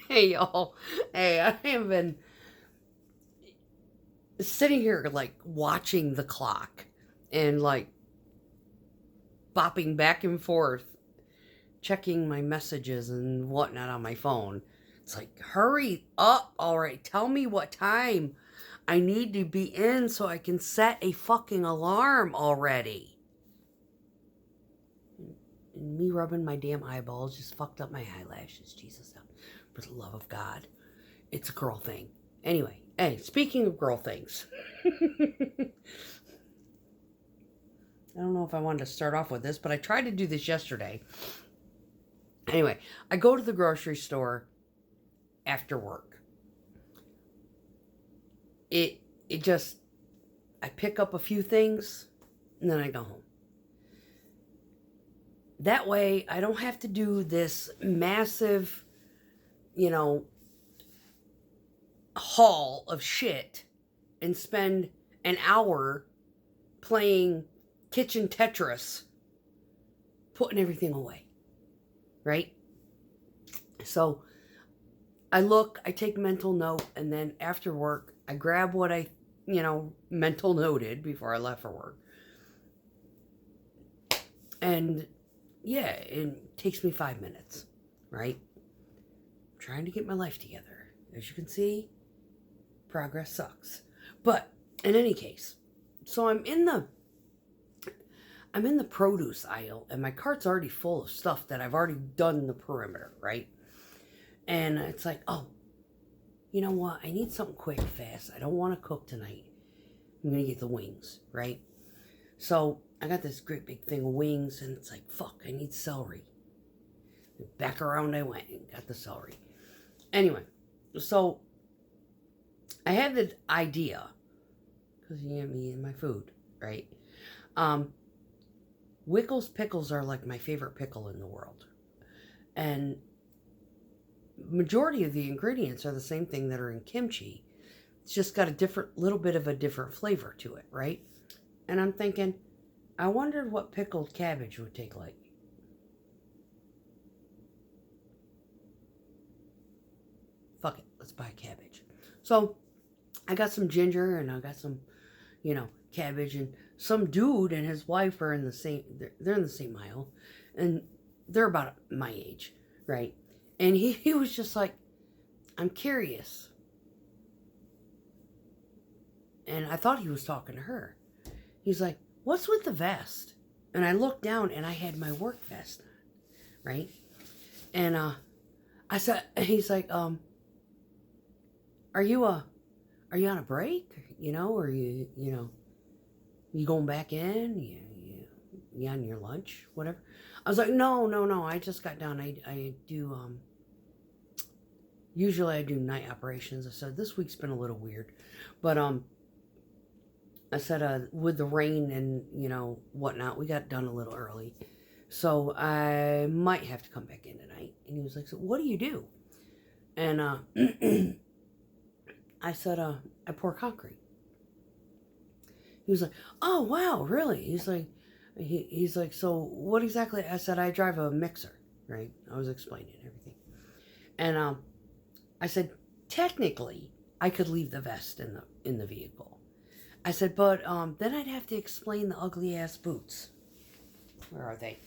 Hey, y'all. Hey, I have been sitting here, like, watching the clock and, like, bopping back and forth, checking my messages and whatnot on my phone. It's like, hurry up, all right. Tell me what time I need to be in so I can set a fucking alarm already. And me rubbing my damn eyeballs just fucked up my eyelashes. Jesus, for the love of God. It's a girl thing. Anyway, hey, speaking of girl things, I don't know if I wanted to start off with this, but I tried to do this yesterday. Anyway, I go to the grocery store after work. It it just I pick up a few things and then I go home. That way I don't have to do this massive, you know, haul of shit and spend an hour playing kitchen Tetris, putting everything away, right? So I take mental note, and then after work, I grab what I, mental noted before I left for work. And yeah, it takes me 5 minutes, right? I'm trying to get my life together. As you can see, progress sucks. But in any case, so I'm in the produce aisle, and my cart's already full of stuff that I've already done the perimeter, right? And it's like, oh, you know what? I need something quick, fast. I don't want to cook tonight. I'm going to get the wings, right? So I got this great big thing of wings, and it's like, fuck, I need celery. Back around I went and got the celery. Anyway, so I had the idea, because you get me in my food, right? Wickles pickles are like my favorite pickle in the world. And majority of the ingredients are the same thing that are in kimchi. It's just got a little bit of a different flavor to it, right? And I'm thinking, I wondered what pickled cabbage would take like. Fuck it, let's buy cabbage. So I got some ginger and I got some, cabbage, and some dude and his wife are in the same. They're in the same aisle, and they're about my age, right? And he was just like, I'm curious. And I thought he was talking to her. He's like, what's with the vest? And I looked down and I had my work vest on, right? And I said, he's like, are you on a break? Or you going back in? You on your lunch? Whatever. I was like, no. I just got done. I do, usually I do night operations. I said, this week's been a little weird. But, I said, with the rain and, whatnot, we got done a little early. So I might have to come back in tonight. And he was like, so what do you do? And I said, I pour concrete. He was like, oh, wow, really? He's like, so what exactly? I said, I drive a mixer, right? I was explaining everything. And I said, technically, I could leave the vest in the vehicle. I said, but then I'd have to explain the ugly ass boots. Where are they?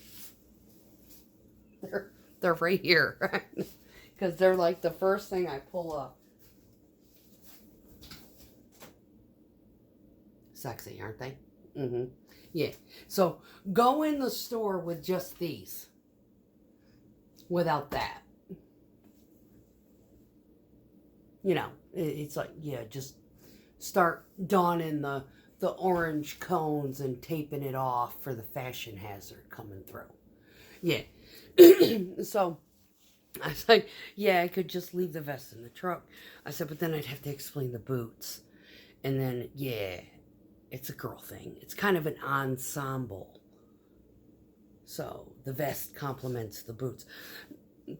They're right here. Because they're like the first thing I pull up. Sexy, aren't they? Mm-hmm. Yeah. So go in the store with just these. Without that. It's like, yeah, just start donning the orange cones and taping it off for the fashion hazard coming through. Yeah. So I was like, yeah, I could just leave the vest in the truck. I said, but then I'd have to explain the boots. And then, yeah, it's a girl thing. It's kind of an ensemble. So the vest complements the boots.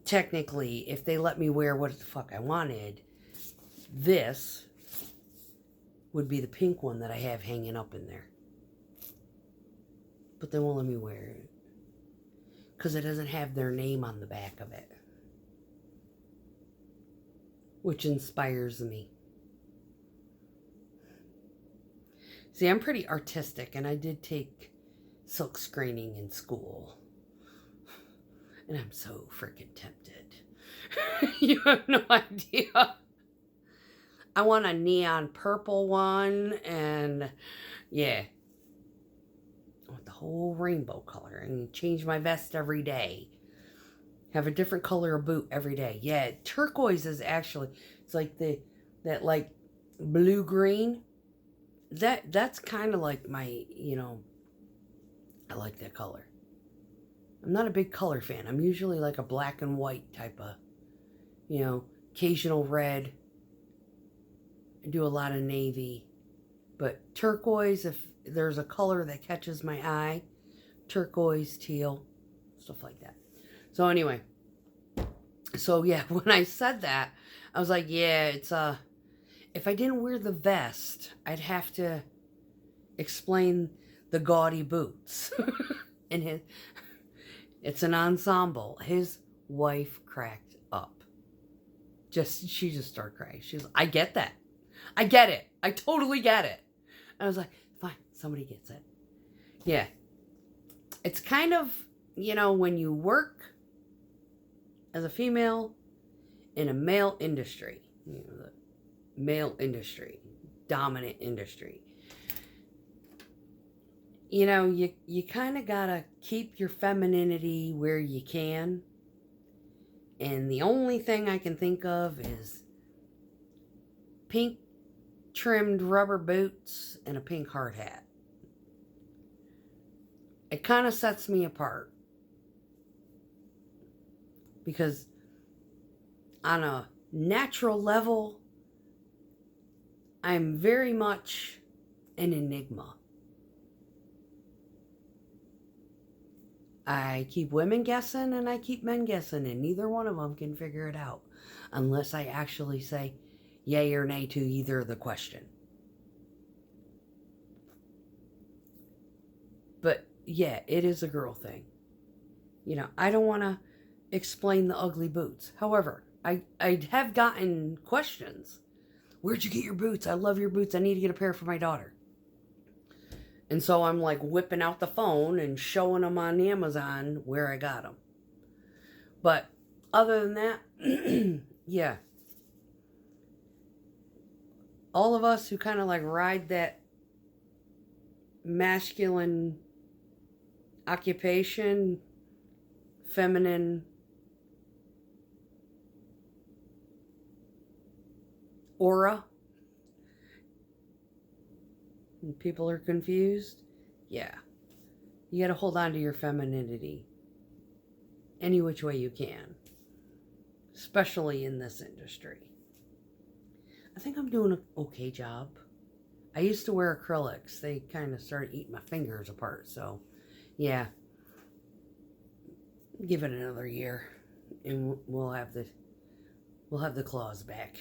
Technically, if they let me wear what the fuck I wanted, this would be the pink one that I have hanging up in there. But they won't let me wear it. Because it doesn't have their name on the back of it. which inspires me. See, I'm pretty artistic, and I did take silk screening in school. And I'm so freaking tempted. You have no idea. I want a neon purple one, and yeah. I want the whole rainbow color, and change my vest every day. Have a different color of boot every day. Yeah, turquoise is actually, it's like that like blue-green. That's kind of like my, I like that color. I'm not a big color fan. I'm usually like a black and white type of, occasional red. I do a lot of navy. But turquoise, if there's a color that catches my eye, turquoise, teal, stuff like that. So anyway, so yeah, when I said that, I was like, yeah, it's if I didn't wear the vest, I'd have to explain the gaudy boots. And it's an ensemble. His wife cracked up. She just started crying. She was like, I get that. I get it. I totally get it. And I was like, fine, somebody gets it. Yeah. It's kind of, when you work as a female in a male industry, the male industry, dominant industry, you kind of gotta keep your femininity where you can. And the only thing I can think of is pink trimmed rubber boots and a pink hard hat. It kind of sets me apart. Because on a natural level, I'm very much an enigma. I keep women guessing and I keep men guessing, and neither one of them can figure it out unless I actually say yay or nay to either of the question. But yeah, it is a girl thing. I don't want to explain the ugly boots. However, I have gotten questions. Where'd you get your boots? I love your boots. I need to get a pair for my daughter. And so I'm like whipping out the phone and showing them on Amazon where I got them. But other than that, yeah. All of us who kind of like ride that masculine occupation, feminine aura, and people are confused, yeah. You got to hold on to your femininity any which way you can, especially in this industry. I think I'm doing an okay job. I used to wear acrylics. They kind of started eating my fingers apart, so yeah. Give it another year and we'll have the claws back.